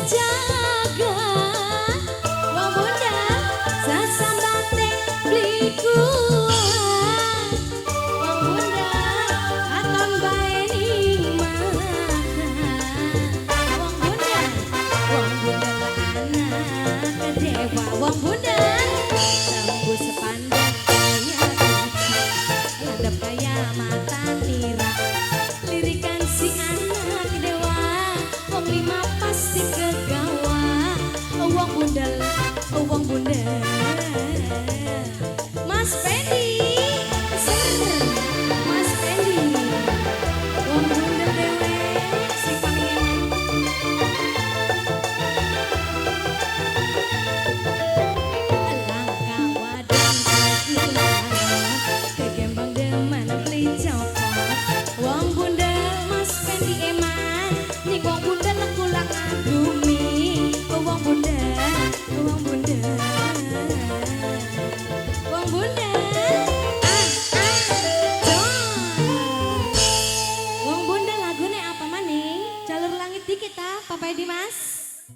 jaga wong bunda sasambate beli kuat wong bunda aton bae ning makan wong bunda lah anak dewa wong bunda tembus sepandang kaya landep kaya mata nira lirikan si anak dewa wong lima pasti kegawa wong bunda Mas Pendi Mas Pendi wong bunda dewe si pangeran langkah wadon kegembang deman beli cokot wong bunda Mas Pendi eman ning wong bunda kulang agumi wong bunda wong bunda wong bunda John wong bunda lagune apa maning jalur langit dikit ta Papa Dimas